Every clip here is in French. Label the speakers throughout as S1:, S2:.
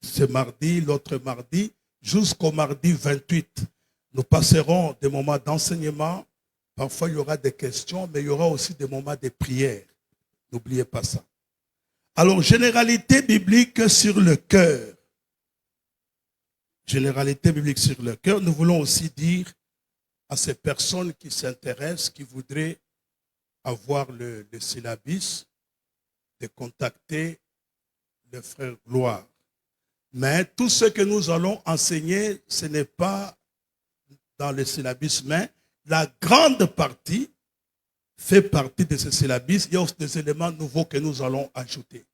S1: ce mardi, l'autre mardi, jusqu'au mardi 28. Nous passerons des moments d'enseignement. Parfois, il y aura des questions, mais il y aura aussi des moments de prière. N'oubliez pas ça. Alors, généralité biblique sur le cœur. Généralité biblique sur le cœur. Nous voulons aussi dire à ces personnes qui s'intéressent, qui voudraient avoir le syllabus, de contacter le frère Gloire. Mais tout ce que nous allons enseigner, ce n'est pas dans le syllabus, mais la grande partie fait partie de ce syllabus. Il y a aussi des éléments nouveaux que nous allons ajouter.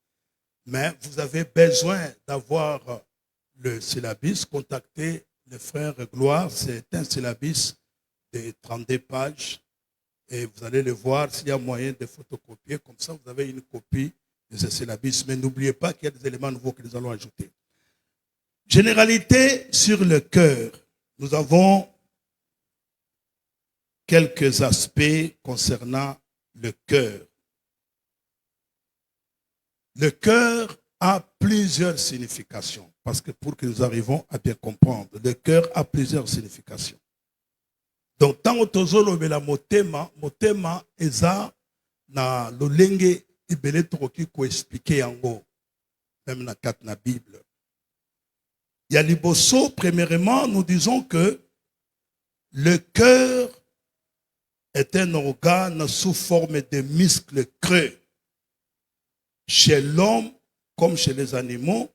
S1: Mais vous avez besoin d'avoir le syllabus, contactez le frère Gloire. C'est un syllabus de 32 pages. Et vous allez le voir s'il y a moyen de photocopier. Comme ça, vous avez une copie de ce syllabus. Mais n'oubliez pas qu'il y a des éléments nouveaux que nous allons ajouter. Généralité sur le cœur. Nous avons quelques aspects concernant le cœur. Le cœur a plusieurs significations. Parce que pour que nous arrivions à bien comprendre, le cœur a plusieurs significations. Donc, tant que motema eza na lolenge ibele tokoki ko expliquer yango même na kat na Bible. Ya liboso, premièrement, nous disons que le cœur est un organe sous forme de muscles creux chez l'homme comme chez les animaux,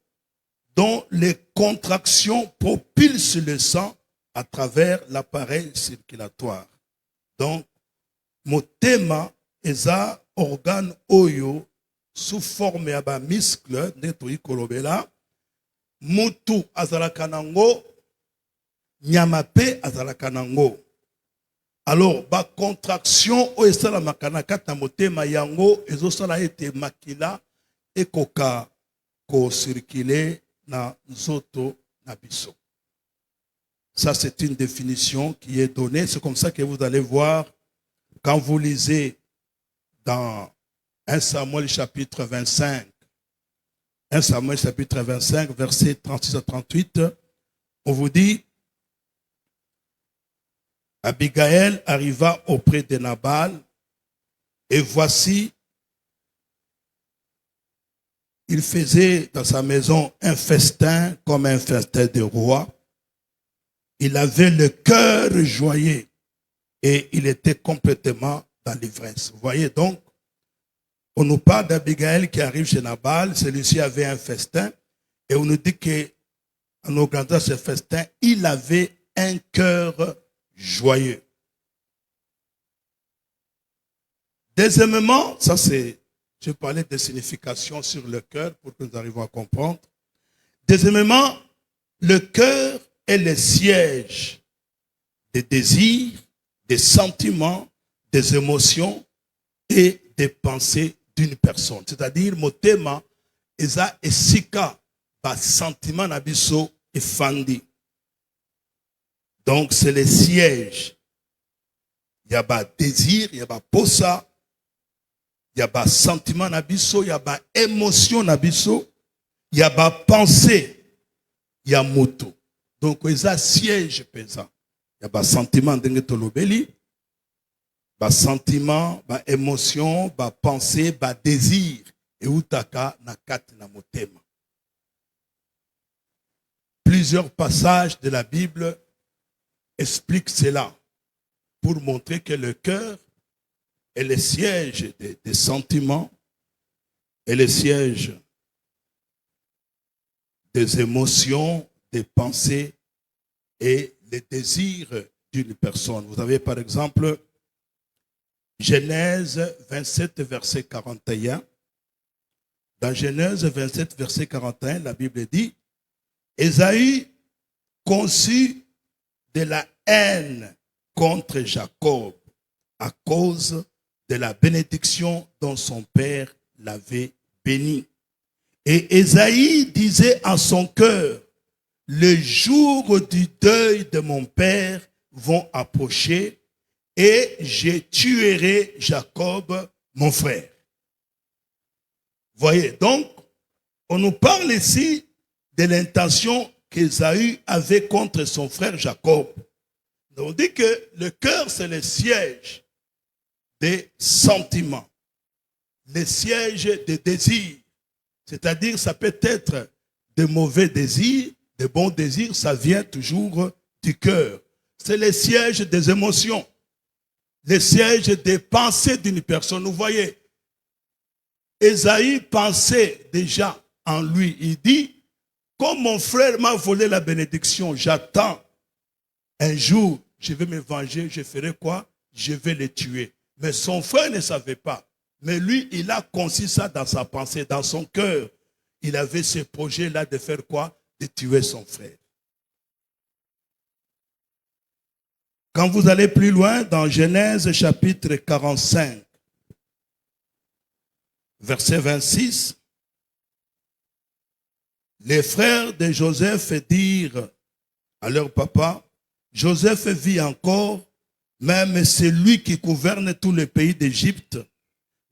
S1: dont les contractions propulsent le sang à travers l'appareil circulatoire. Donc, motema eza organe oyo sous forme ya ba muscle netoyi kolobela mutu azalaka nango nyama pe azalaka nango. Alors, ba contraction oyo esalamaka na kati na motema yango ezosala ete makila ekoka ko circuler na nzoto na biso. Ça, c'est une définition qui est donnée. C'est comme ça que vous allez voir quand vous lisez dans 1 Samuel chapitre 25, 1 Samuel chapitre 25, versets 36 à 38, on vous dit, Abigail arriva auprès de Nabal, et voici, il faisait dans sa maison un festin comme un festin de roi. Il avait le cœur joyeux et il était complètement dans l'ivresse. Vous voyez donc, on nous parle d'Abigail qui arrive chez Nabal, celui-ci avait un festin, et on nous dit qu'en organisant ce festin, il avait un cœur joyeux. Deuxièmement, ça c'est, je parlais de signification sur le cœur pour que nous arrivions à comprendre. Deuxièmement, le cœur est le siège des désirs, des sentiments, des émotions et des pensées d'une personne. C'est-à-dire, motema eza esika ba sentiment na biso efandi. Donc, c'est le siège. Il y a ba désir, il y a ba posa, il y a ba sentiment na biso, il y a ba émotion na biso, il y a ba pensée, il y a moto. Donc, il y a siège pesant. Il y a ba sentiment de tolobeli, ba sentiment, ba émotion, ba pensée, ba désir et utaka na kati na motema. Plusieurs passages de la Bible expliquent cela pour montrer que le cœur est le siège des sentiments et le siège des émotions, des pensées et les désirs d'une personne. Vous avez par exemple Genèse 27, verset 41. Dans Genèse 27, verset 41, la Bible dit, Ésaü conçut de la haine contre Jacob à cause de la bénédiction dont son père l'avait béni. Et Ésaü disait en son cœur, le jour du deuil de mon père vont approcher et je tuerai Jacob, mon frère. Voyez, donc, on nous parle ici de l'intention qu'Ésaü avait contre son frère Jacob. On dit que le cœur, c'est le siège des sentiments, le siège des désirs. C'est-à-dire, ça peut être de mauvais désirs, de bons désirs, ça vient toujours du cœur. C'est le siège des émotions, le siège des pensées d'une personne. Vous voyez, Ésaü pensait déjà en lui. Il dit, comme mon frère m'a volé la bénédiction, j'attends un jour, je vais me venger, je ferai quoi? Je vais le tuer. Mais son frère ne savait pas. Mais lui, il a conçu ça dans sa pensée, dans son cœur. Il avait ce projet-là de faire quoi? De tuer son frère. Quand vous allez plus loin, dans Genèse chapitre 45, verset 26, les frères de Joseph dirent à leur papa, Joseph vit encore, même c'est lui qui gouverne tout le pays d'Égypte.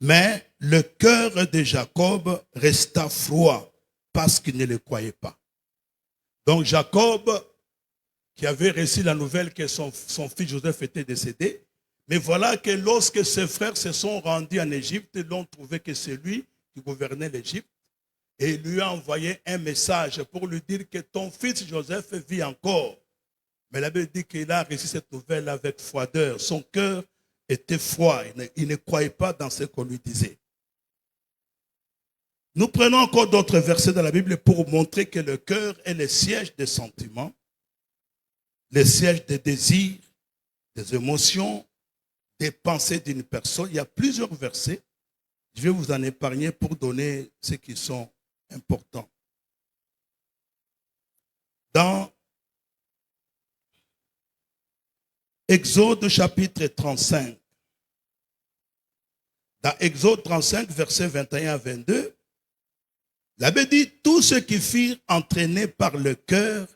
S1: Mais le cœur de Jacob resta froid parce qu'il ne le croyait pas. Donc Jacob, qui avait reçu la nouvelle que son fils Joseph était décédé, mais voilà que lorsque ses frères se sont rendus en Égypte, ils l'ont trouvé que c'est lui qui gouvernait l'Égypte. Et il lui a envoyé un message pour lui dire que ton fils Joseph vit encore. Mais la Bible dit qu'il a reçu cette nouvelle avec froideur. Son cœur était froid. Il ne croyait pas dans ce qu'on lui disait. Nous prenons encore d'autres versets dans la Bible pour montrer que le cœur est le siège des sentiments, le siège des désirs, des émotions, des pensées d'une personne. Il y a plusieurs versets. Je vais vous en épargner pour donner ceux qui sont importants. Dans Exode chapitre 35, dans Exode 35, versets 21 à 22, la Bible dit, tous ceux qui furent entraînés par le cœur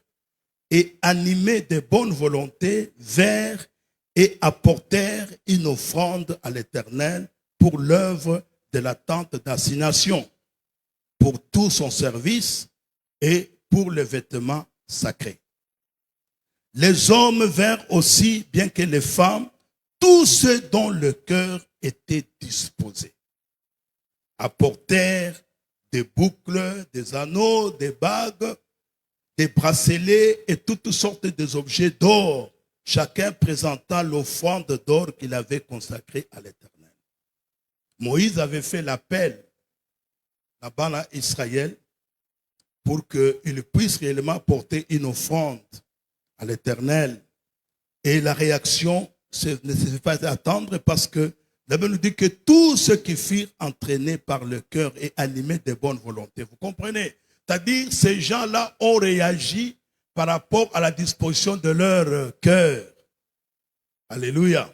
S1: et animés de bonne volonté vinrent et apportèrent une offrande à l'Éternel pour l'œuvre de la tente d'assignation, pour tout son service et pour les vêtements sacrés. Les hommes vinrent aussi, bien que les femmes, tous ceux dont le cœur était disposé, apportèrent des boucles, des anneaux, des bagues, des bracelets et toutes sortes d'objets d'or, chacun présentant l'offrande d'or qu'il avait consacrée à l'Éternel. Moïse avait fait l'appel là-bas à Israël pour qu'il puisse réellement porter une offrande à l'Éternel. Et la réaction ne se fait pas attendre parce que la Bible nous dit que tous ceux qui furent entraînés par le cœur et animés de bonne volonté. Vous comprenez? C'est-à-dire ces gens-là ont réagi par rapport à la disposition de leur cœur. Alléluia.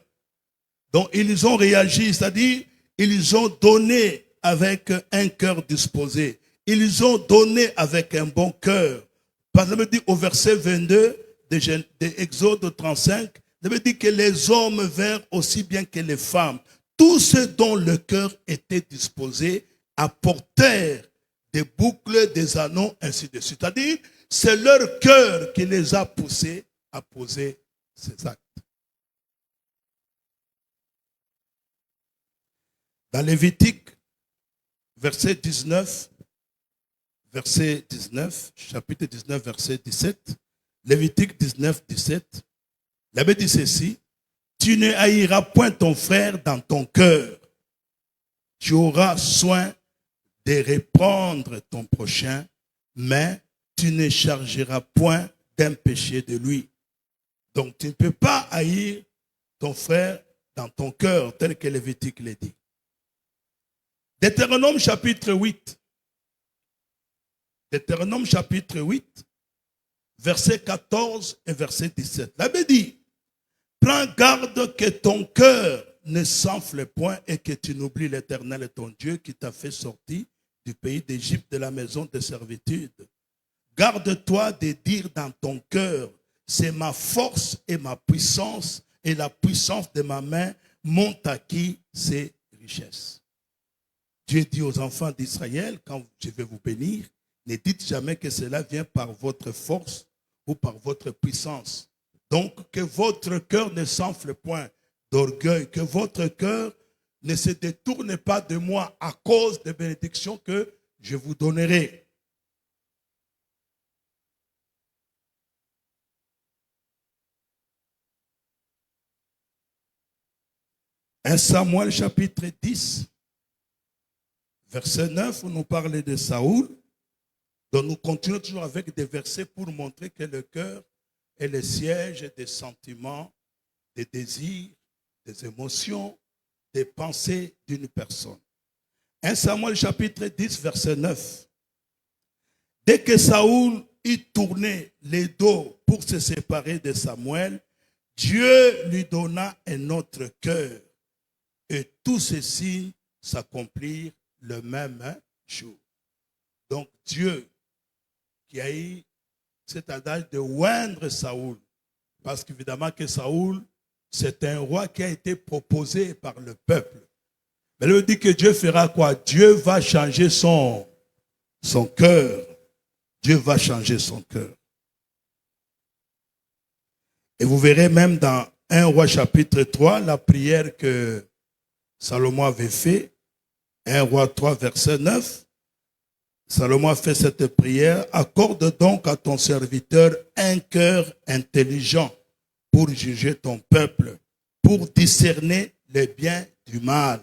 S1: Donc ils ont réagi, c'est-à-dire ils ont donné avec un cœur disposé. Ils ont donné avec un bon cœur. Parce que la Bible dit au verset 22 de Exode 35, la Bible dit que les hommes vinrent aussi bien que les femmes. Tous ceux dont le cœur était disposé apportèrent des boucles, des anneaux, ainsi de suite. C'est-à-dire, c'est leur cœur qui les a poussés à poser ces actes. Dans Lévitique, verset 19, chapitre 19, verset 17, Lévitique 19, 17, la Bible dit ceci, tu ne haïras point ton frère dans ton cœur, tu auras soin de reprendre ton prochain, mais tu ne chargeras point d'un péché de lui. Donc tu ne peux pas haïr ton frère dans ton cœur, tel que Lévitique l'a dit. Deutéronome chapitre 8. Deutéronome chapitre 8, verset 14 et verset 17. La Bible dit, prends garde que ton cœur ne s'enfle point et que tu n'oublies l'Éternel ton Dieu qui t'a fait sortir du pays d'Égypte, de la maison de servitude. Garde-toi de dire dans ton cœur, c'est ma force et ma puissance et la puissance de ma main m'ont acquis ces richesses. Dieu dit aux enfants d'Israël, quand je vais vous bénir, Ne dites jamais que cela vient par votre force ou par votre puissance. Donc, que votre cœur ne s'enfle point d'orgueil, que votre cœur ne se détourne pas de moi à cause des bénédictions que je vous donnerai. Un Samuel chapitre 10, verset 9, où nous parle de Saoul. Donc nous continuons toujours avec des versets pour montrer que le cœur est le siège des sentiments, des désirs, des émotions, des pensées d'une personne. 1 Samuel chapitre 10, verset 9. Dès que Saoul eut tourné les dos pour se séparer de Samuel, Dieu lui donna un autre cœur. Et tous ces signes s'accomplirent le même jour. Donc Dieu qui a eu cet adage de oindre Saoul, parce qu'évidemment que Saoul, c'est un roi qui a été proposé par le peuple. Mais il dit que Dieu fera quoi? Dieu va changer son cœur. Dieu va changer son cœur. Et vous verrez même dans 1 Roi chapitre 3, la prière que Salomon avait fait, 1 Roi 3, verset 9, Salomon a fait cette prière. Accorde donc à ton serviteur un cœur intelligent pour juger ton peuple, pour discerner le bien du mal.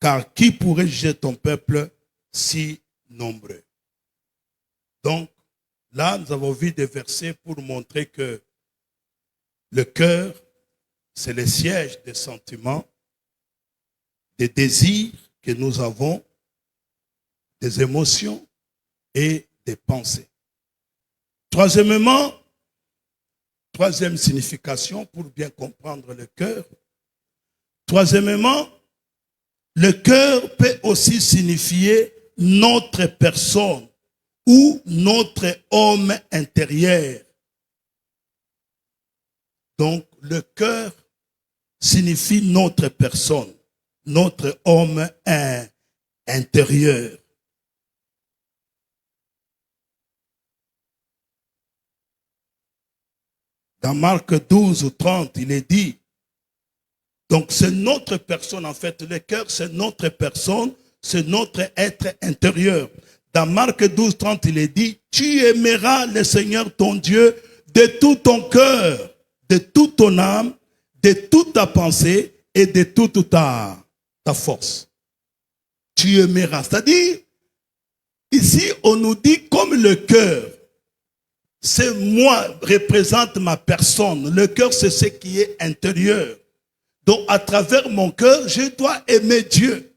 S1: Car qui pourrait juger ton peuple si nombreux? Donc, là, nous avons vu des versets pour montrer que le cœur, c'est le siège des sentiments, des désirs que nous avons, des émotions et des pensées. Troisièmement, troisième signification pour bien comprendre le cœur. Troisièmement, le cœur peut aussi signifier notre personne ou notre homme intérieur. Donc, le cœur signifie notre personne, notre homme intérieur. Dans Marc 12 ou 30, il est dit, donc c'est notre personne en fait, le cœur c'est notre personne, c'est notre être intérieur. Dans Marc 12, 30, il est dit, tu aimeras le Seigneur ton Dieu de tout ton cœur, de toute ton âme, de toute ta pensée et de toute ta force. Tu aimeras. C'est-à-dire, ici, on nous dit comme le cœur, c'est moi, représente ma personne. Le cœur, c'est ce qui est intérieur. Donc, à travers mon cœur, je dois aimer Dieu.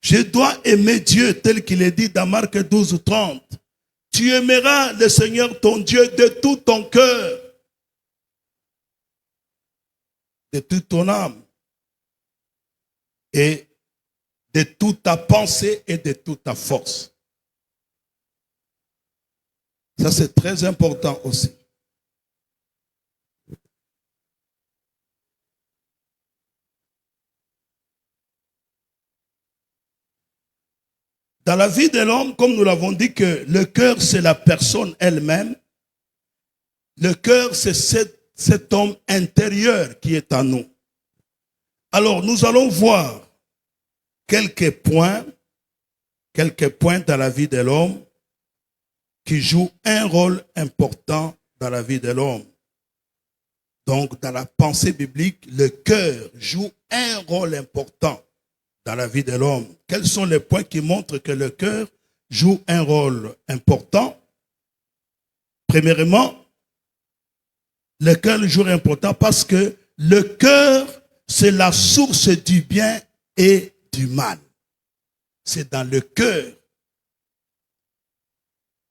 S1: Je dois aimer Dieu tel qu'il est dit dans Marc 12, 30. Tu aimeras le Seigneur ton Dieu de tout ton cœur, de toute ton âme et de toute ta pensée et de toute ta force. Ça, c'est très important aussi. Dans la vie de l'homme, comme nous l'avons dit que le cœur, c'est la personne elle-même. Le cœur, c'est cet homme intérieur qui est en nous. Alors, nous allons voir quelques points dans la vie de l'homme qui jouent un rôle important dans la vie de l'homme. Donc, dans la pensée biblique, le cœur joue un rôle important dans la vie de l'homme. Quels sont les points qui montrent que le cœur joue un rôle important? Premièrement, le cœur joue un rôle important parce que le cœur, c'est la source du bien et du mal. C'est dans le cœur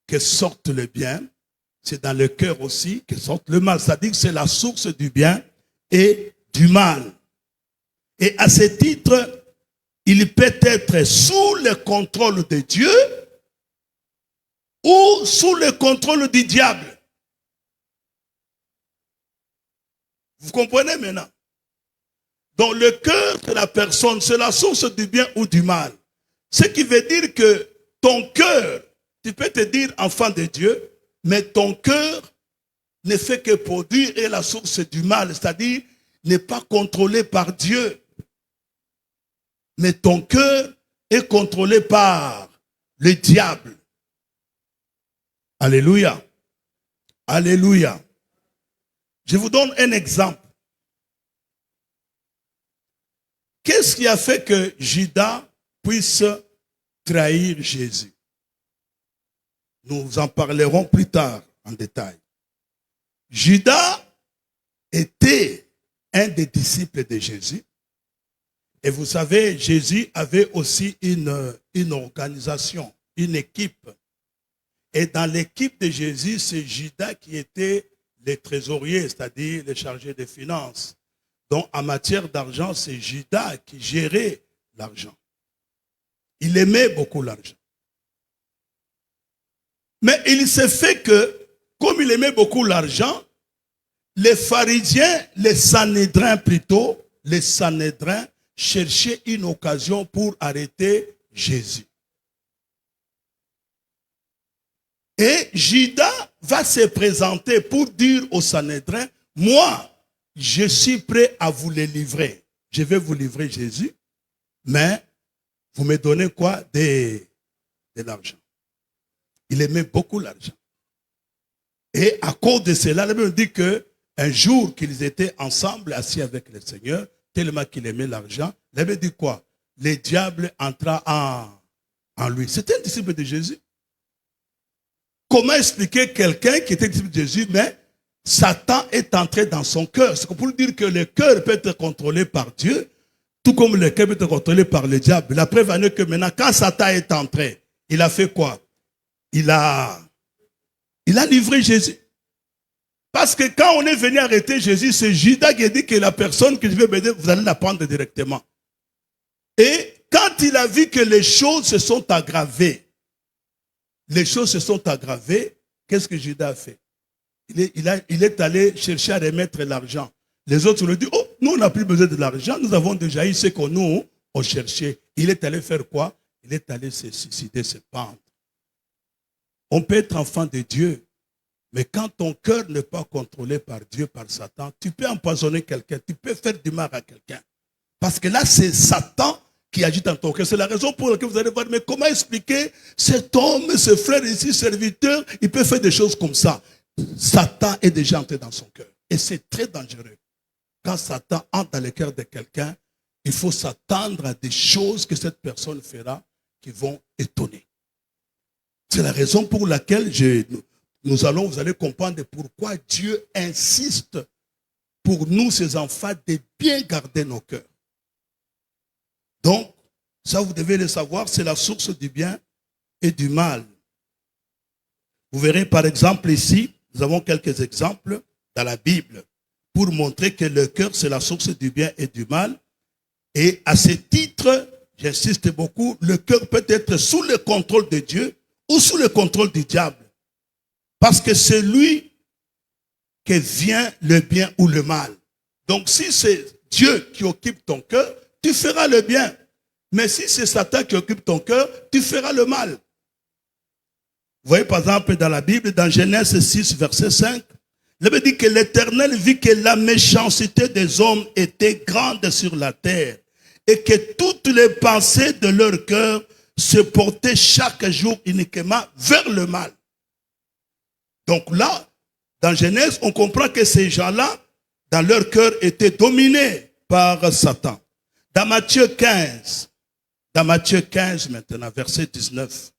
S1: que sortent le bien, c'est dans le cœur aussi que sortent le mal. C'est-à-dire que c'est la source du bien et du mal. Et à ce titre, il peut être sous le contrôle de Dieu ou sous le contrôle du diable. Vous comprenez maintenant? Donc le cœur de la personne, c'est la source du bien ou du mal. Ce qui veut dire que ton cœur, tu peux te dire enfant de Dieu, mais ton cœur ne fait que produire et la source du mal, c'est-à-dire n'est pas contrôlé par Dieu. Mais ton cœur est contrôlé par le diable. Alléluia. Alléluia. Je vous donne un exemple. Qu'est-ce qui a fait que Judas puisse trahir Jésus? Nous en parlerons plus tard en détail. Judas était un des disciples de Jésus. Et vous savez, Jésus avait aussi une organisation, une équipe. Et dans l'équipe de Jésus, c'est Judas qui était le trésorier, c'est-à-dire le chargé des finances. Donc, en matière d'argent, c'est Judas qui gérait l'argent. Il aimait beaucoup l'argent. Mais il s'est fait que, comme il aimait beaucoup l'argent, les pharisiens, les Sanhédrins plutôt, les Sanhédrins cherchaient une occasion pour arrêter Jésus. Et Judas va se présenter pour dire aux Sanhédrins, moi, je suis prêt à vous les livrer. Je vais vous livrer Jésus, mais vous me donnez quoi? De l'argent. Il aimait beaucoup l'argent. Et à cause de cela, la Bible dit qu'un jour qu'ils étaient ensemble, assis avec le Seigneur, tellement qu'il aimait l'argent, la Bible dit quoi? Le diable entra en lui. C'était un disciple de Jésus. Comment expliquer quelqu'un qui était disciple de Jésus, mais Satan est entré dans son cœur? C'est pour dire que le cœur peut être contrôlé par Dieu, tout comme le cœur peut être contrôlé par le diable. La preuve en est que maintenant, quand Satan est entré, il a fait quoi? Il a livré Jésus. Parce que quand on est venu arrêter Jésus, c'est Judas qui a dit que la personne que je vais bénir, vous allez la prendre directement. Et quand il a vu que les choses se sont aggravées, qu'est-ce que Judas a fait? Il est allé chercher à remettre l'argent. Les autres lui ont dit, oh, nous on n'a plus besoin de l'argent, nous avons déjà eu ce qu'on nous on cherchait. Il est allé faire quoi? Il est allé se suicider, se pendre. On peut être enfant de Dieu, mais quand ton cœur n'est pas contrôlé par Dieu, par Satan, tu peux empoisonner quelqu'un, tu peux faire du mal à quelqu'un. Parce que là, c'est Satan qui agit dans ton cœur. C'est la raison pour laquelle vous allez voir, mais comment expliquer cet homme, ce frère ici, serviteur, il peut faire des choses comme ça. Satan est déjà entré dans son cœur. Et c'est très dangereux. Quand Satan entre dans le cœur de quelqu'un, il faut s'attendre à des choses que cette personne fera qui vont étonner. C'est la raison pour laquelle vous allez comprendre pourquoi Dieu insiste pour nous, ses enfants, de bien garder nos cœurs. Donc, ça vous devez le savoir, c'est la source du bien et du mal. Vous verrez par exemple ici, nous avons quelques exemples dans la Bible pour montrer que le cœur, c'est la source du bien et du mal. Et à ce titre, j'insiste beaucoup, le cœur peut être sous le contrôle de Dieu ou sous le contrôle du diable. Parce que c'est lui que vient le bien ou le mal. Donc si c'est Dieu qui occupe ton cœur, tu feras le bien. Mais si c'est Satan qui occupe ton cœur, tu feras le mal. Vous voyez par exemple dans la Bible, dans Genèse 6, verset 5, la Bible dit que l'Éternel vit que la méchanceté des hommes était grande sur la terre et que toutes les pensées de leur cœur se portaient chaque jour uniquement vers le mal. Donc là, dans Genèse, on comprend que ces gens-là, dans leur cœur, étaient dominés par Satan. Dans Matthieu 15 maintenant, verset 19,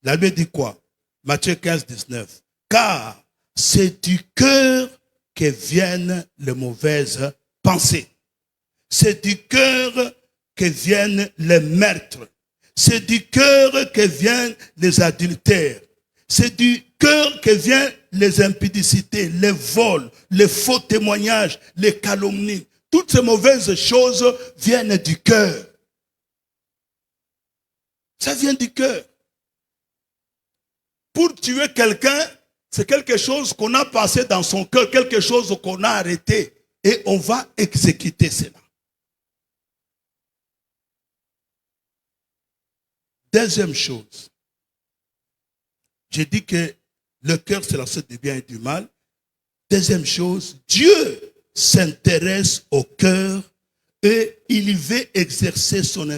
S1: la Bible dit quoi? Matthieu 15, 19. Car c'est du cœur que viennent les mauvaises pensées. C'est du cœur que viennent les meurtres. C'est du cœur que viennent les adultères. C'est du cœur que viennent les impudicités, les vols, les faux témoignages, les calomnies. Toutes ces mauvaises choses viennent du cœur. Ça vient du cœur. Pour tuer quelqu'un, c'est quelque chose qu'on a passé dans son cœur, quelque chose qu'on a arrêté. Et on va exécuter cela. Deuxième chose, j'ai dit que le cœur, c'est la source du bien et du mal. Deuxième chose, Dieu s'intéresse au cœur et il veut exercer son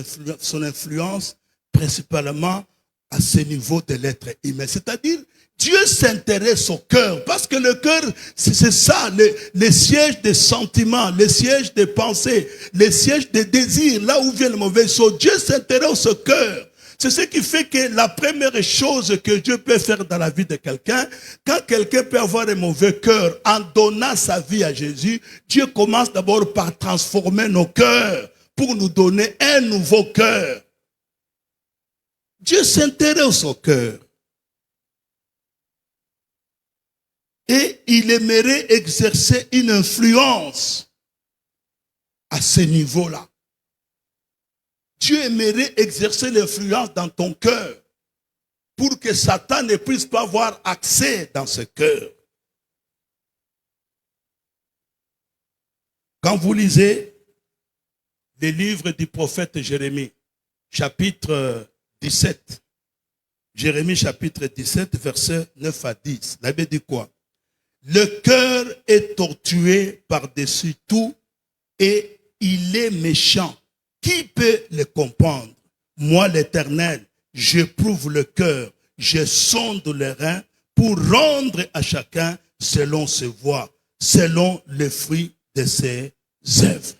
S1: influence principalement à ce niveau de l'être humain. C'est-à-dire, Dieu s'intéresse au cœur parce que le cœur, c'est ça, le siège des sentiments, le siège des pensées, le siège des désirs, là où vient le mauvais chose. Dieu s'intéresse au cœur. C'est ce qui fait que la première chose que Dieu peut faire dans la vie de quelqu'un, quand quelqu'un peut avoir un mauvais cœur, en donnant sa vie à Jésus, Dieu commence d'abord par transformer nos cœurs pour nous donner un nouveau cœur. Dieu s'intéresse au cœur. Et il aimerait exercer une influence à ce niveau-là. Dieu aimerait exercer l'influence dans ton cœur pour que Satan ne puisse pas avoir accès dans ce cœur. Quand vous lisez les livres du prophète Jérémie, chapitre 17, Jérémie chapitre 17, versets 9 à 10, la Bible dit quoi? Le cœur est tortué par-dessus tout et il est méchant. Qui peut le comprendre? Moi, l'Éternel, j'éprouve le cœur, je sonde les reins pour rendre à chacun selon ses voies, selon le fruit de ses œuvres.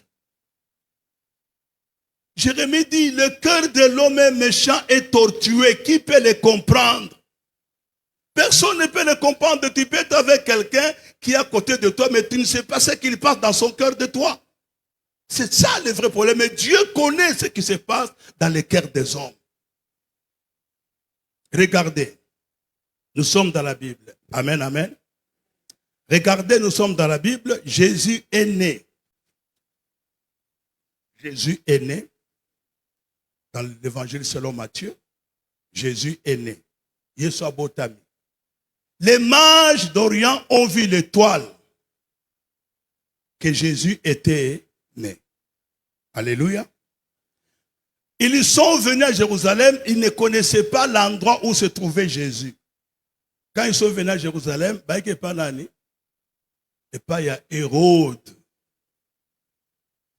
S1: Jérémie dit, le cœur de l'homme est méchant et tortué. Qui peut le comprendre? Personne ne peut le comprendre. Tu peux être avec quelqu'un qui est à côté de toi, mais tu ne sais pas ce qu'il passe dans son cœur de toi. C'est ça le vrai problème. Mais Dieu connaît ce qui se passe dans les cœurs des hommes. Regardez, nous sommes dans la Bible. Amen, amen. Regardez, nous sommes dans la Bible. Jésus est né. Jésus est né. Dans l'évangile selon Matthieu, Jésus est né. Yeshua Botami. Les mages d'Orient ont vu l'étoile que Jésus était né. Alléluia. Ils sont venus à Jérusalem, ils ne connaissaient pas l'endroit où se trouvait Jésus. Quand ils sont venus à Jérusalem, il n'y a pas d'année. Et pas il y a Hérode.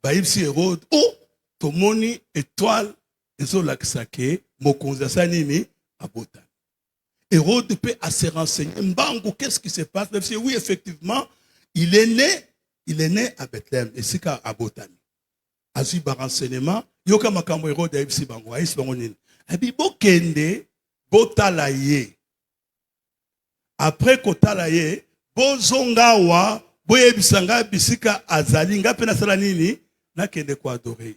S1: Il y a Hérode. Oh, Tomoni, étoile, ils ont l'accès, Mokonza Nini, à Botami. Hérode peut se renseigner. Mbango, qu'est-ce qui se passe? Oui, effectivement, il est né à Bethléem, et c'est à Botami. Azu ba renseignement, yoka makambo Hérode a ibsi bango, a ibsi bango nini. Abi bokende, botala ye. Après kotala ye, bozonga wa, boyebisanga bisika azali, nga pena sala nini, na kende kwa adorer.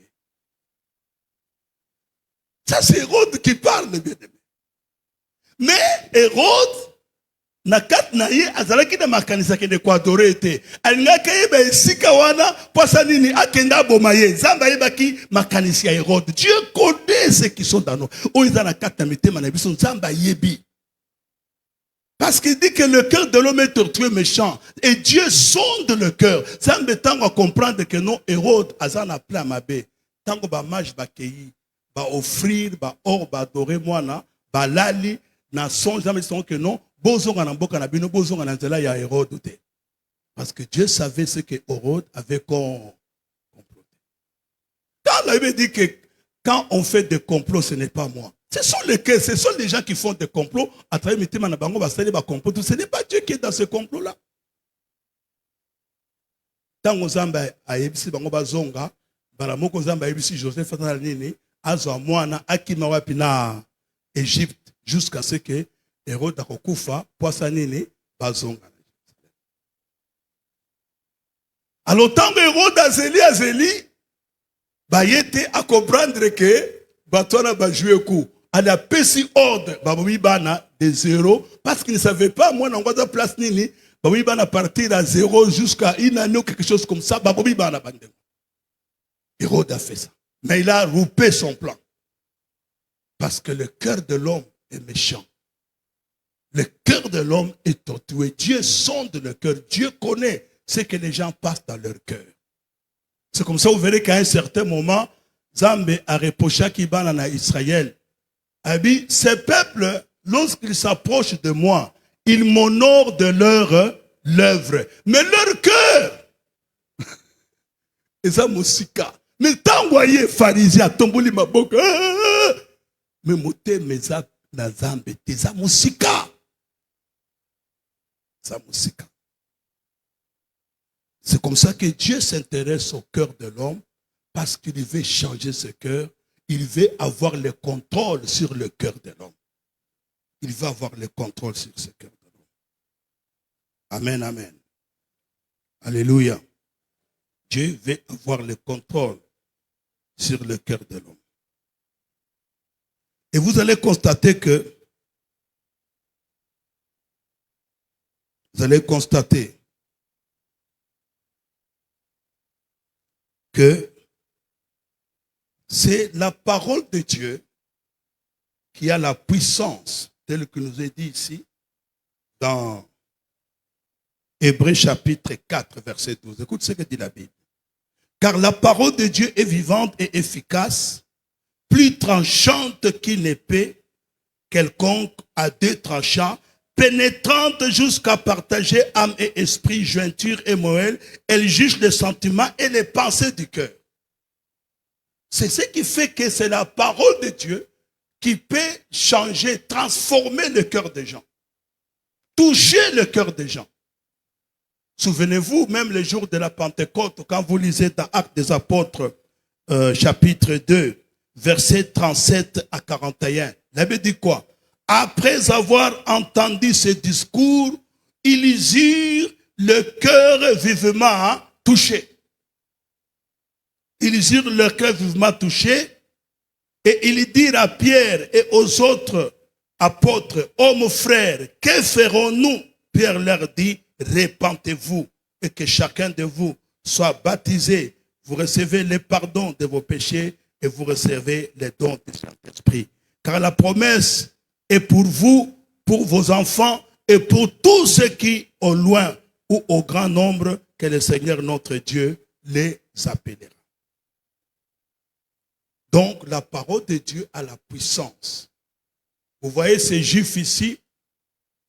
S1: Ça c'est Hérode qui parle, bien aimé. Mais Hérode, na kat na ye azalaki na makanisa kende kwa adorer te. Alingaka yeba esika wana posa nini akenda boma ye. Nzambe yebaki makanisi ya Hérode. Dieu connaît ceux qui sont dans nous. O iza na kat na mitema na biso nzambe yebi. Parce qu'il dit que le cœur de l'homme est tortueux méchant. Et Dieu sonde le cœur. Nzambe tango comprendre que non Hérode azana plein mabe. Tango ba mage ba keyi, ba offrir, ba or, ba adorer mwana, ba lali na son jamais son que non. Parce que Dieu savait ce que Hérode avait comploté. Quand la Bible dit que quand on fait des complots, ce n'est pas moi. Ce sont les gens qui font des complots à travers le complot. Ce n'est pas Dieu qui est dans ce complot-là. Tant que Zamba a yebisi bango bazonga, baramoko Zamba a yebisi Joseph fatana nini, azo mwana akima wapi na Égypte jusqu'à ce que Hérode akokufa poisa nini bazonga. Alors tant que Hérode azeli bayete à comprendre que batona ba jouer coup. Elle a pesi ordre babomi bana de zéro parce qu'il ne savait pas moi na ngoza place nini babomi bana partir à zéro jusqu'à une année ou quelque chose comme ça babomi bana bande. Hérode a fait ça. Mais il a roupé son plan. Parce que le cœur de l'homme est méchant. Le cœur de l'homme est tortué. Dieu sonde le cœur. Dieu connaît ce que les gens passent dans leur cœur. C'est comme ça, vous verrez qu'à un certain moment, Zambé a reproché Kibana à Israël. A dit, ce peuple, lorsqu'ils s'approchent de moi, ils m'honorent de leur l'œuvre. Mais leur cœur, ils ont musika. Mais tant voyez pharisien tomboli maboko. Mais moté meza nazambe teza musika. Ça musika. C'est comme ça que Dieu s'intéresse au cœur de l'homme parce qu'il veut changer ce cœur. Il veut avoir le contrôle sur le cœur de l'homme. Il veut avoir le contrôle sur ce cœur de l'homme. Amen, amen. Alléluia. Dieu veut avoir le contrôle sur le cœur de l'homme. Et vous allez constater que c'est la parole de Dieu qui a la puissance, telle que nous est dit ici, dans Hébreux chapitre 4, verset 12. Écoute ce que dit la Bible. Car la parole de Dieu est vivante et efficace, plus tranchante qu'une épée quelconque à deux tranchants, pénétrante jusqu'à partager âme et esprit, jointure et moelle. Elle juge les sentiments et les pensées du cœur. C'est ce qui fait que c'est la parole de Dieu qui peut changer, transformer le cœur des gens. Toucher le cœur des gens. Souvenez-vous, même le jour de la Pentecôte, quand vous lisez dans Actes des Apôtres, chapitre 2, versets 37 à 41, la Bible dit quoi? Après avoir entendu ce discours, ils eurent le cœur vivement touché. Ils eurent le cœur vivement touché et ils dirent à Pierre et aux autres apôtres, hommes frères, que ferons-nous? Pierre leur dit, répentez-vous et que chacun de vous soit baptisé. Vous recevez le pardon de vos péchés et vous recevez les dons du Saint-Esprit. Car la promesse est pour vous, pour vos enfants et pour tous ceux qui, au loin ou au grand nombre, que le Seigneur notre Dieu les appellera. Donc, la parole de Dieu a la puissance. Vous voyez ces Juifs ici,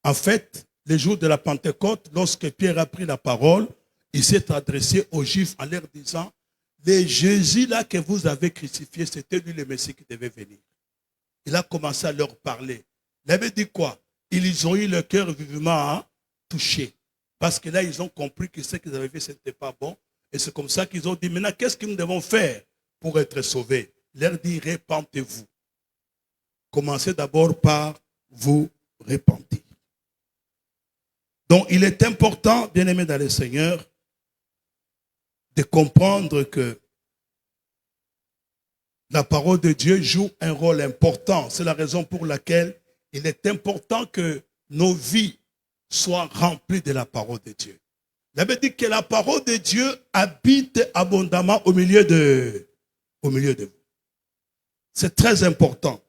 S1: en fait, le jour de la Pentecôte, lorsque Pierre a pris la parole, il s'est adressé aux Juifs en leur disant, le Jésus là que vous avez crucifié, c'était lui le Messie qui devait venir. Il a commencé à leur parler. Il avait dit quoi? Ils ont eu le cœur vivement touché. Parce que là, ils ont compris que ce qu'ils avaient fait, ce n'était pas bon. Et c'est comme ça qu'ils ont dit, maintenant, qu'est-ce que nous devons faire pour être sauvés? Il leur dit, répentez-vous. Commencez d'abord par vous repentir. Donc, il est important, bien-aimés dans le Seigneur, de comprendre que la parole de Dieu joue un rôle important. C'est la raison pour laquelle il est important que nos vies soient remplies de la parole de Dieu. La Bible dit que la parole de Dieu habite abondamment au milieu de vous. C'est très important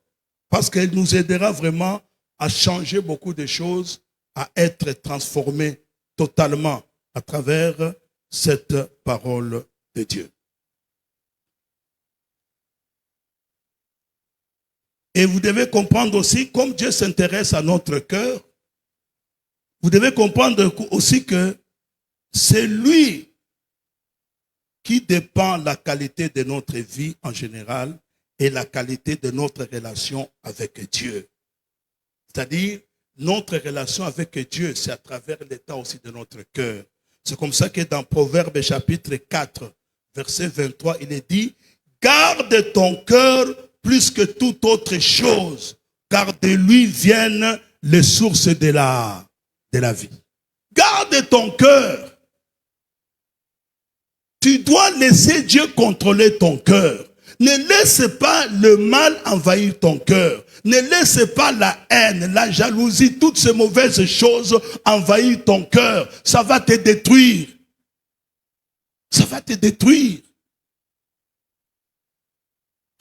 S1: parce qu'elle nous aidera vraiment à changer beaucoup de choses, à être transformés totalement à travers cette parole de Dieu. Et vous devez comprendre aussi, comme Dieu s'intéresse à notre cœur, vous devez comprendre aussi que c'est lui qui dépend la qualité de notre vie en général et la qualité de notre relation avec Dieu. C'est-à-dire, notre relation avec Dieu, c'est à travers l'état aussi de notre cœur. C'est comme ça que dans Proverbes chapitre 4, verset 23, il est dit, garde ton cœur plus que toute autre chose, car de lui viennent les sources de la vie. Garde ton cœur. Tu dois laisser Dieu contrôler ton cœur. Ne laisse pas le mal envahir ton cœur. Ne laisse pas la haine, la jalousie, toutes ces mauvaises choses envahir ton cœur. Ça va te détruire. Ça va te détruire.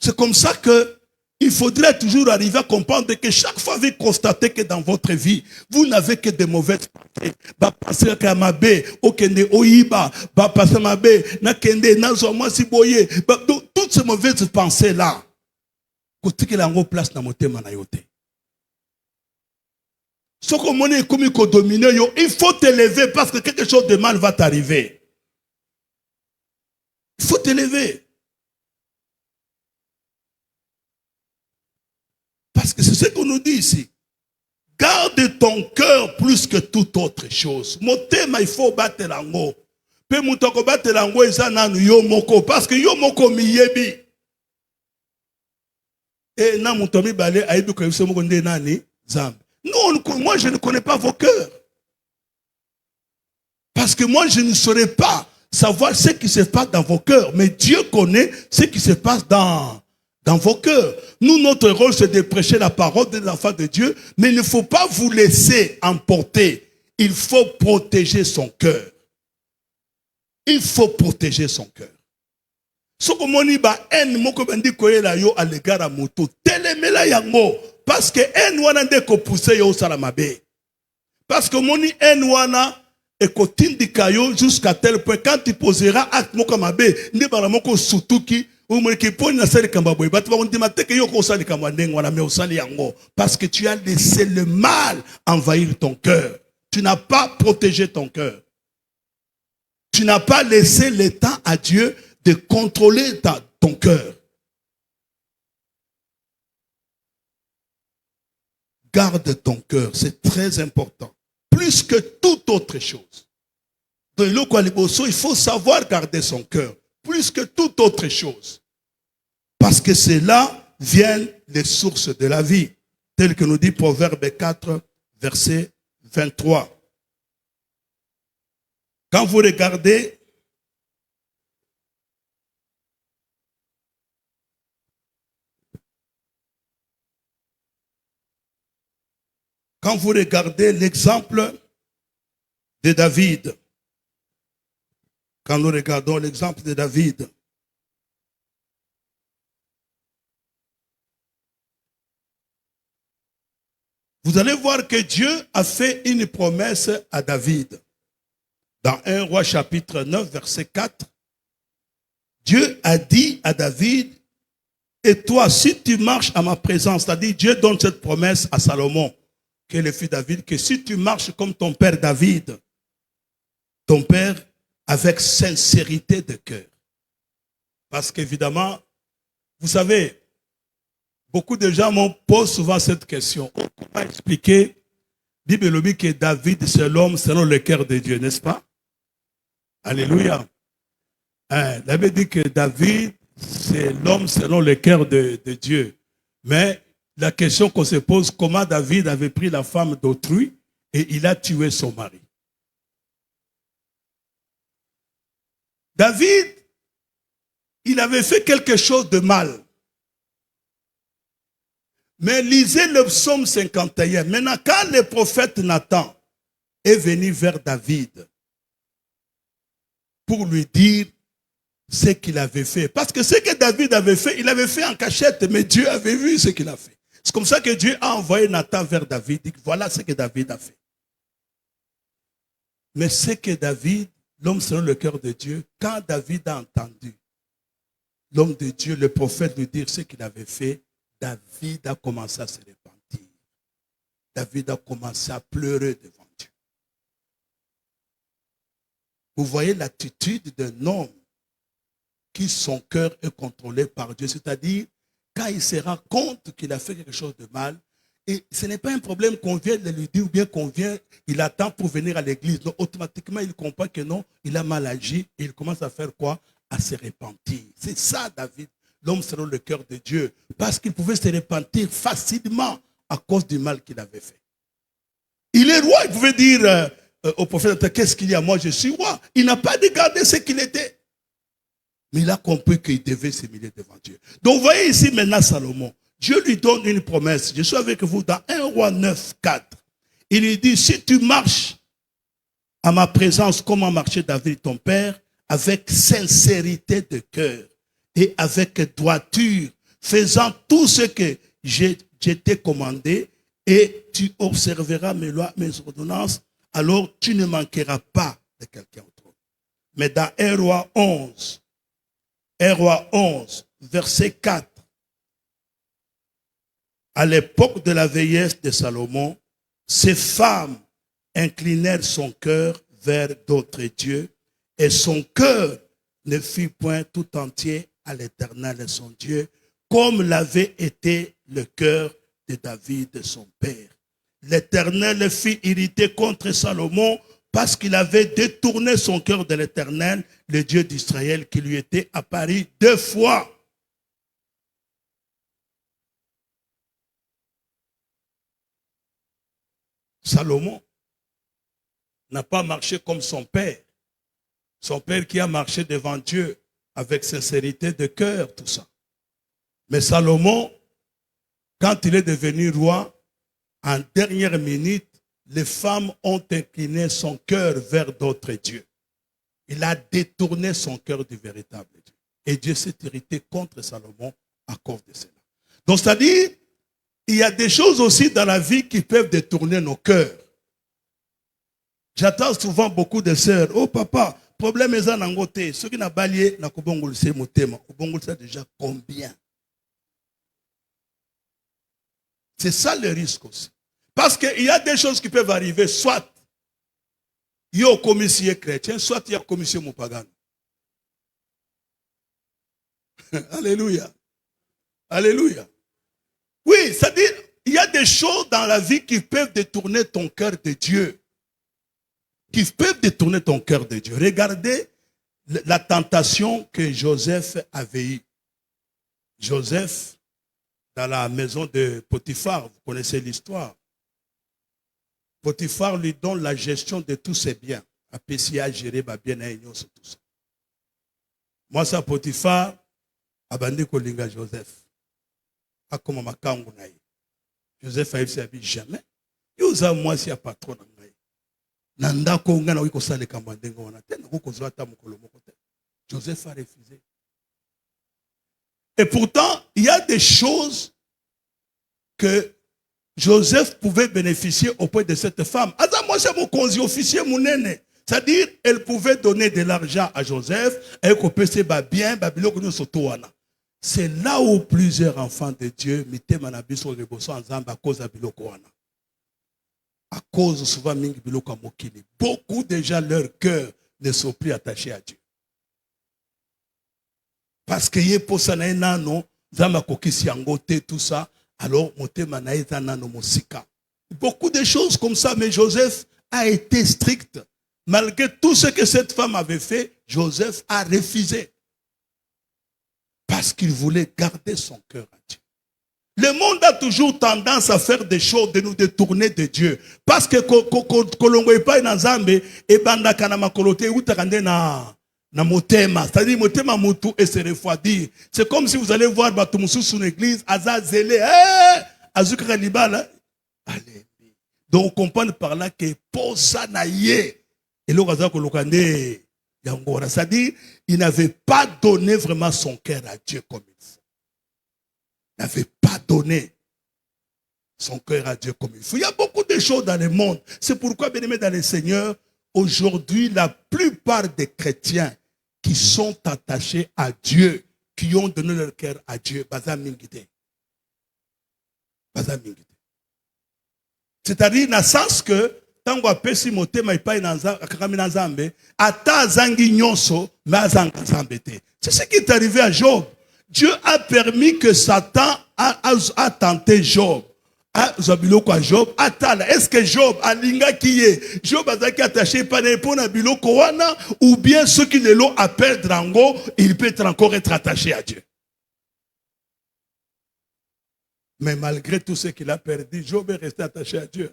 S1: C'est comme ça que il faudrait toujours arriver à comprendre que chaque fois vous constatez que dans votre vie, vous n'avez que de mauvaises pensées. Toutes ces mauvaises pensées-là, place dans mon thème. Ce que mon est comme dominer, il faut t'élever parce que quelque chose de mal va t'arriver. Il faut t'élever. Parce que c'est ce qu'on nous dit ici. Garde ton cœur plus que toute autre chose. Mon thème, il faut battre l'ango. Pe moutoko battre l'ango, ça n'a yo moko. Parce que yo moko miyebi. Et na moutomi balé, aïdou que vous moko nde nani, zamb. Non, moi je ne connais pas vos cœurs. Parce que moi je ne saurais pas savoir ce qui se passe dans vos cœurs. Mais Dieu connaît ce qui se passe dans vos cœurs. Nous, notre rôle, c'est de prêcher la parole des enfants de Dieu, mais il ne faut pas vous laisser emporter. Il faut protéger son cœur. Il faut protéger son cœur. Ce que moni ba en moko bandi koyela yo à l'égard à moto. Telemela yango parce que en wana nde ko pousser yo salamabe. Parce que moni en wana et kotindika yo jusqu'à tel point quand tu poseras acte moko mabe ndi bara moko sutuki parce que tu as laissé le mal envahir ton cœur. Tu n'as pas protégé ton cœur. Tu n'as pas laissé le temps à Dieu de contrôler ton cœur. Garde ton cœur, c'est très important. Plus que toute autre chose. Dans le il faut savoir garder son cœur. Plus que toute autre chose. Parce que c'est là viennent les sources de la vie. Tel que nous dit Proverbe 4, verset 23. Quand vous regardez l'exemple de David, quand nous regardons l'exemple de David, vous allez voir que Dieu a fait une promesse à David. Dans 1 Roi chapitre 9, verset 4, Dieu a dit à David, et toi, si tu marches à ma présence, c'est-à-dire Dieu donne cette promesse à Salomon, qui est le fils de David, que si tu marches comme ton père David, ton père avec sincérité de cœur. Parce qu'évidemment, vous savez, beaucoup de gens m'ont posé souvent cette question. Comment expliquer, Bible dit que David, c'est l'homme selon le cœur de Dieu, n'est-ce pas? Alléluia. La Bible dit que David, c'est l'homme selon le cœur de Dieu. Mais la question qu'on se pose, comment David avait pris la femme d'autrui et il a tué son mari. David, il avait fait quelque chose de mal. Mais lisez le psaume 51. Maintenant, quand le prophète Nathan est venu vers David pour lui dire ce qu'il avait fait. Parce que ce que David avait fait, il avait fait en cachette, mais Dieu avait vu ce qu'il a fait. C'est comme ça que Dieu a envoyé Nathan vers David. Il dit, voilà ce que David a fait. Mais ce que David, l'homme selon le cœur de Dieu, quand David a entendu l'homme de Dieu, le prophète, lui dire ce qu'il avait fait, David a commencé à se repentir. David a commencé à pleurer devant Dieu. Vous voyez l'attitude d'un homme qui son cœur est contrôlé par Dieu. C'est-à-dire, quand il se rend compte qu'il a fait quelque chose de mal, et ce n'est pas un problème qu'on vienne de lui dire ou bien qu'on vient, il attend pour venir à l'église. Donc, automatiquement, il comprend que non, il a mal agi et il commence à faire quoi? À se repentir. C'est ça, David, l'homme selon le cœur de Dieu. Parce qu'il pouvait se repentir facilement à cause du mal qu'il avait fait. Il est roi, il pouvait dire au prophète, qu'est-ce qu'il y a? Moi, je suis roi. Il n'a pas regardé ce qu'il était. Mais il a compris qu'il devait s'humilier devant Dieu. Donc, vous voyez ici maintenant Salomon. Dieu lui donne une promesse. Je suis avec vous dans 1 Roi 9, 4. Il lui dit, si tu marches à ma présence, comme a marché David ton père, avec sincérité de cœur et avec droiture, faisant tout ce que je t'ai commandé, et tu observeras mes lois, mes ordonnances, alors tu ne manqueras pas de quelqu'un autre. Mais dans 1 Roi 11, verset 4, à l'époque de la vieillesse de Salomon, ces femmes inclinèrent son cœur vers d'autres dieux, et son cœur ne fut point tout entier à l'Éternel son Dieu, comme l'avait été le cœur de David son père. L'Éternel fut irrité contre Salomon parce qu'il avait détourné son cœur de l'Éternel, le Dieu d'Israël, qui lui était apparu 2 fois. Salomon n'a pas marché comme son père. Son père qui a marché devant Dieu avec sincérité de cœur, tout ça. Mais Salomon, quand il est devenu roi, en dernière minute, les femmes ont incliné son cœur vers d'autres dieux. Il a détourné son cœur du véritable Dieu. Et Dieu s'est irrité contre Salomon à cause de cela. Donc, c'est-à-dire, il y a des choses aussi dans la vie qui peuvent détourner nos cœurs. J'attends souvent beaucoup de sœurs. Oh papa, problème est en côté. Ceux qui n'ont pas lié, n'a pas déjà combien? C'est ça le risque aussi. Parce qu'il y a des choses qui peuvent arriver, soit il y a un commissaire chrétien, soit il y a un commissaire moupagan. Alléluia. Alléluia. Oui, c'est-à-dire, il y a des choses dans la vie qui peuvent détourner ton cœur de Dieu. Qui peuvent détourner ton cœur de Dieu. Regardez la tentation que Joseph avait eue. Joseph, dans la maison de Potiphar, vous connaissez l'histoire. Potiphar lui donne la gestion de tous ses biens. Apessia gérer bien tout ça. Moi, ça Potiphar, abandé kolinga Joseph. A comme ma kangu naï. Joseph a dit jamais. Yosa moi si a patron naï. Nanda ko ngana wiko sale kambandenga wana tena ko kozwa ta mukolo moko te. Joseph a refusé. Et pourtant, il y a des choses que Joseph pouvait bénéficier auprès de cette femme. C'est-à-dire, elle pouvait donner de l'argent à Joseph et qu'on peut se bien, c'est là où plusieurs enfants de Dieu à cause souvent beaucoup de gens, leur cœur ne sont plus attachés à Dieu. Parce que y pour ça non, tout ça. Alors, beaucoup de choses comme ça, mais Joseph a été strict. Malgré tout ce que cette femme avait fait, Joseph a refusé. Parce qu'il voulait garder son cœur à Dieu. Le monde a toujours tendance à faire des choses, de nous détourner de Dieu. Parce que c'est-à-dire motema mutu et se refroidir. C'est comme si vous allez voir Batumoussou sur l'église, Aza zélé, Azukra libala. Allez. Donc on comprend par là que pour ça naïe et le Gaza kolokane yangora, c'est-à-dire il n'avait pas donné vraiment son cœur à Dieu comme il faut. Il n'avait pas donné son cœur à Dieu comme il faut. Il y a beaucoup de choses dans le monde. C'est pourquoi, bien aimé dans le Seigneur, aujourd'hui la plupart des chrétiens qui sont attachés à Dieu, qui ont donné leur cœur à Dieu, c'est-à-dire dans le sens que tango apesi motema ipai akakami na Nzambe ata azangi nyonso mais azanga Nzambe te. C'est ce qui est arrivé à Job. Dieu a permis que Satan a tenté Job. Job atala. Est-ce que Job alinga qui est Job a attaché par pour na biloko wana ou bien ceux qui l'ont à perdre en go, il peut encore être attaché à Dieu. Mais malgré tout ce qu'il a perdu, Job est resté attaché à Dieu.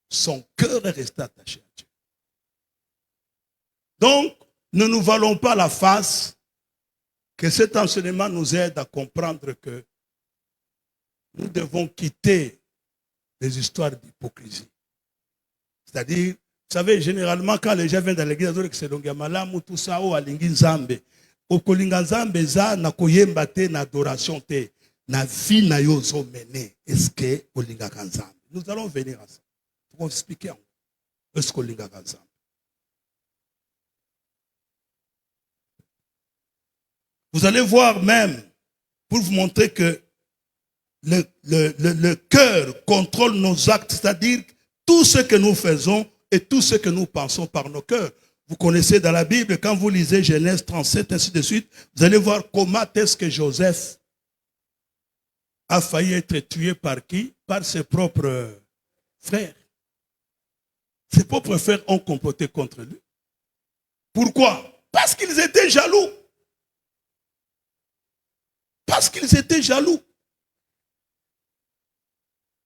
S1: Son cœur est resté attaché à Dieu. Donc, ne nous valons pas la face, que cet enseignement nous aide à comprendre que nous devons quitter les histoires d'hypocrisie. C'est-à-dire, vous savez, généralement, quand les gens viennent dans l'église, ils disent que c'est Longamalamu, tout ça, ou Alingi Nzambe. Au Kolinga Nzambe, za, na koyemba te, na adoration te, na vie na yozo mene. Est-ce que Kolinga Nzambe? Nous allons venir à ça. Il faut expliquer. Est-ce que Kolinga Nzambe? Vous allez voir même, pour vous montrer que le cœur contrôle nos actes, c'est-à-dire tout ce que nous faisons et tout ce que nous pensons par nos cœurs. Vous connaissez dans la Bible, quand vous lisez Genèse 37, ainsi de suite, vous allez voir comment est-ce que Joseph a failli être tué par qui? Par ses propres frères. Ses propres frères ont comploté contre lui. Pourquoi? Parce qu'ils étaient jaloux. Parce qu'ils étaient jaloux.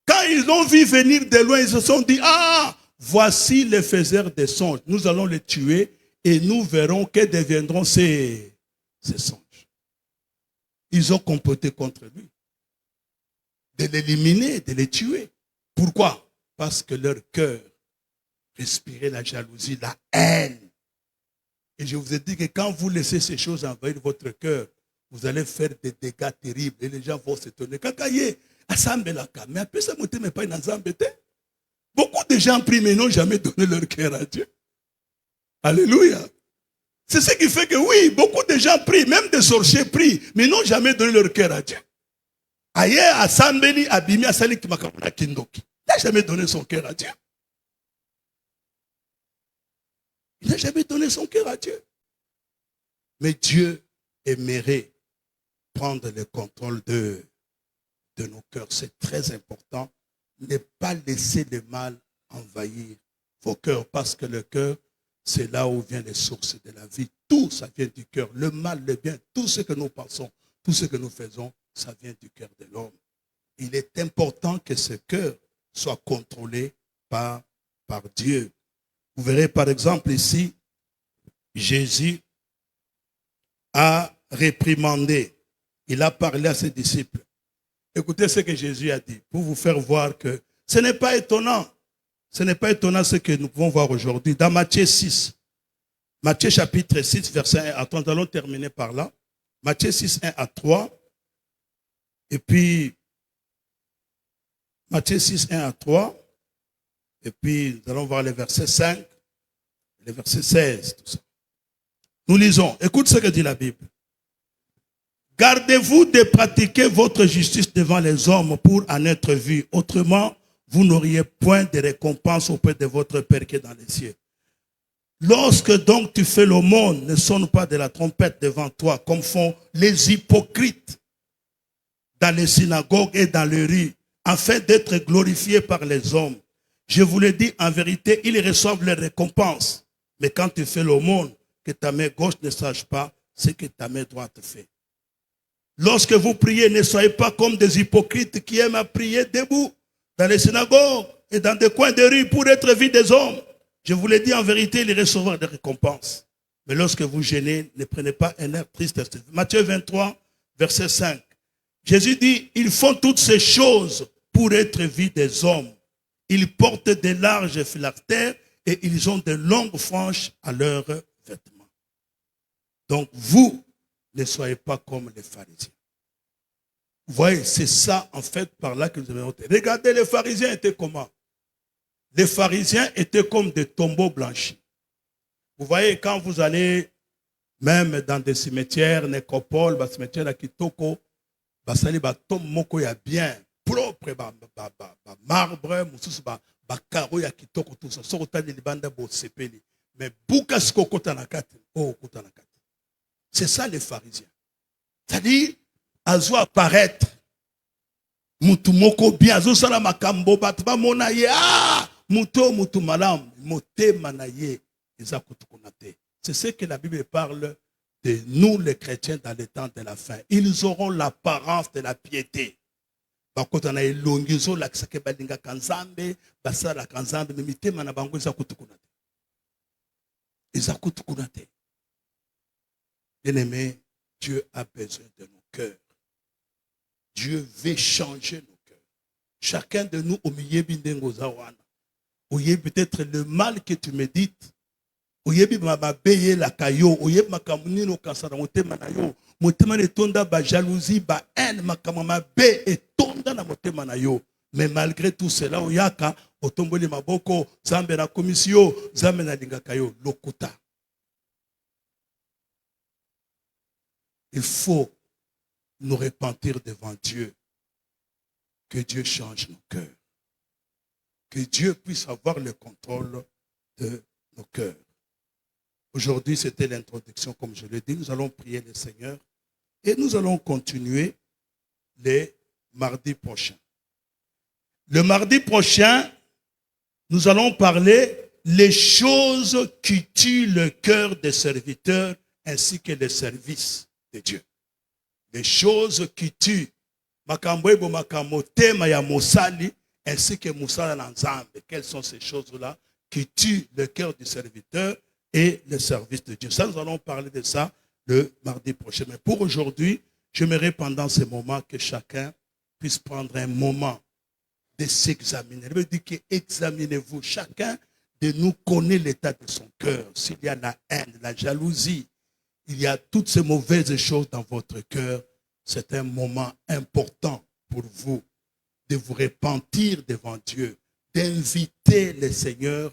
S1: Quand ils l'ont vu venir de loin, ils se sont dit, ah, voici les faiseurs des songes. Nous allons les tuer et nous verrons que deviendront ces songes. Ils ont comploté contre lui. De l'éliminer, de les tuer. Pourquoi? Parce que leur cœur respirait la jalousie, la haine. Et je vous ai dit que quand vous laissez ces choses envahir votre cœur, vous allez faire des dégâts terribles et les gens vont s'étonner. Mais après ça, pas une beaucoup de gens prient mais n'ont jamais donné leur cœur à Dieu. Alléluia. C'est ce qui fait que oui, beaucoup de gens prient, même des sorciers prient, mais n'ont jamais donné leur cœur à Dieu. Ailleurs, à Sambeli, Abimi, à Salik Makamuna Kindoki. Il n'a jamais donné son cœur à Dieu. Il n'a jamais donné son cœur à Dieu. Mais Dieu aimerait prendre le contrôle de nos cœurs. C'est très important. Ne pas laisser le mal envahir vos cœurs. Parce que le cœur, c'est là où viennent les sources de la vie. Tout, ça vient du cœur. Le mal, le bien, tout ce que nous pensons, tout ce que nous faisons, ça vient du cœur de l'homme. Il est important que ce cœur soit contrôlé par Dieu. Vous verrez par exemple ici, Jésus a réprimandé. Il a parlé à ses disciples. Écoutez ce que Jésus a dit pour vous faire voir que ce n'est pas étonnant. Ce n'est pas étonnant ce que nous pouvons voir aujourd'hui. Dans Matthieu 6, Matthieu chapitre 6, verset 1 à 3, nous allons terminer par là. Matthieu 6, 1 à 3. Et puis, Matthieu 6, 1 à 3. Et puis, nous allons voir les versets 5, les versets 16, tout ça. Nous lisons. Écoute ce que dit la Bible. Gardez-vous de pratiquer votre justice devant les hommes pour en être vu. Autrement, vous n'auriez point de récompense auprès de votre Père qui est dans les cieux. Lorsque donc tu fais l'aumône, ne sonne pas de la trompette devant toi, comme font les hypocrites dans les synagogues et dans les rues, afin d'être glorifiés par les hommes. Je vous le dis, en vérité, ils reçoivent les récompenses. Mais quand tu fais l'aumône, que ta main gauche ne sache pas ce que ta main droite fait. Lorsque vous priez, ne soyez pas comme des hypocrites qui aiment à prier debout dans les synagogues et dans des coins de rue pour être vus des hommes. Je vous l'ai dit, en vérité, ils recevront des récompenses. Mais lorsque vous gênez, ne prenez pas un air triste. Matthieu 23, verset 5. Jésus dit, ils font toutes ces choses pour être vus des hommes. Ils portent de larges phylactères et ils ont de longues franges à leurs vêtements. Donc vous, ne soyez pas comme les pharisiens. Vous voyez, c'est ça en fait par là que nous avons noté. Regardez, les pharisiens étaient comment? Les pharisiens étaient comme des tombeaux blanchis. Vous voyez, quand vous allez même dans des cimetières, nécropoles, des cimetières à Kitoko, basali ba tombe moko ya bien propre, marbre, mususu ba karo ya kitoko tout ça. Sokota de libanda bo sepeli. Mais buka sikokota na kati, oh kota na kati. C'est ça les pharisiens. C'est-à-dire, azo apparaître. Mutu moko bien, azo sala makambo batba mona ye, ah, mutu malam, mote manaye, ezakutukunate. C'est ce que la Bible parle de nous les chrétiens dans les temps de la fin. Ils auront l'apparence de la piété. Bakotana elongizo la kisake balinga kanzambe, basala kanzambe, mimite mana bango ezakutukunate. Ezakutukunate. Bien-aimé, Dieu a besoin de nos cœurs. Dieu veut changer nos cœurs. Chacun de nous, au milieu bindengo zawana, peut-être le mal que tu médites, oyebi mababeye la kayo, oyebi makamunino kansara motema na yo, motema ne tonda ba jalousie, ba haine, makamama be et tonda na motema na yo. Mais malgré tout cela, oyaka, otomboli maboko, zambe na komisio, zambe na lingakayo, lokuta. Il faut nous repentir devant Dieu. que Dieu change nos cœurs. Que Dieu puisse avoir le contrôle de nos cœurs. Aujourd'hui, c'était l'introduction, comme je l'ai dit. Nous allons prier le Seigneur et nous allons continuer les mardis prochains. Le mardi prochain, nous allons parler les choses qui tuent le cœur des serviteurs ainsi que le service de Dieu. Les choses qui tuent makambo makambo tema ya mosali ainsi que mosala na nzambe. Quelles sont ces choses-là qui tuent le cœur du serviteur et le service de Dieu? Ça, nous allons parler de ça le mardi prochain. Mais pour aujourd'hui, j'aimerais pendant ce moment que chacun puisse prendre un moment de s'examiner. Je veux dire que examinez-vous. Chacun de nous connaît l'état de son cœur. S'il y a la haine, la jalousie, il y a toutes ces mauvaises choses dans votre cœur, c'est un moment important pour vous de vous repentir devant Dieu, d'inviter le Seigneur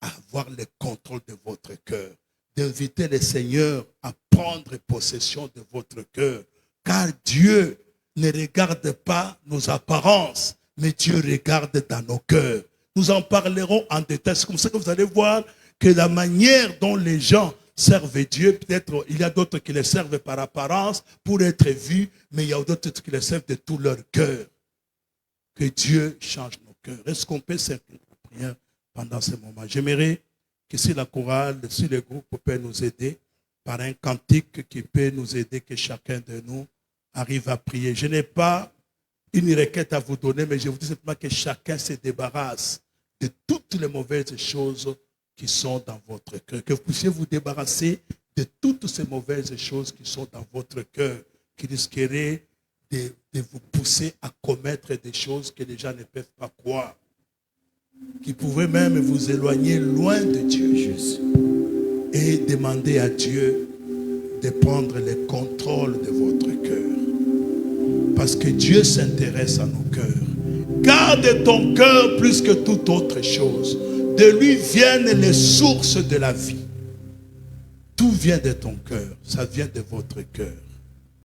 S1: à avoir le contrôle de votre cœur, d'inviter le Seigneur à prendre possession de votre cœur, car Dieu ne regarde pas nos apparences, mais Dieu regarde dans nos cœurs. Nous en parlerons en détail. C'est comme ça que vous allez voir que la manière dont les gens servent Dieu, peut-être il y a d'autres qui les servent par apparence pour être vus, mais il y a d'autres qui les servent de tout leur cœur. Que Dieu change nos cœurs. Est-ce qu'on peut servir la prière pendant ce moment? J'aimerais que si la chorale, si le groupe peut nous aider par un cantique qui peut nous aider, que chacun de nous arrive à prier. Je n'ai pas une requête à vous donner, mais je vous dis simplement que chacun se débarrasse de toutes les mauvaises choses qui sont dans votre cœur. Que vous puissiez vous débarrasser de toutes ces mauvaises choses qui sont dans votre cœur, qui risqueraient de vous pousser à commettre des choses que les gens ne peuvent pas croire, qui pouvaient même vous éloigner loin de Dieu. Et demander à Dieu de prendre le contrôle de votre cœur. Parce que Dieu s'intéresse à nos cœurs. Garde ton cœur plus que toute autre chose. De lui viennent les sources de la vie. Tout vient de ton cœur. Ça vient de votre cœur.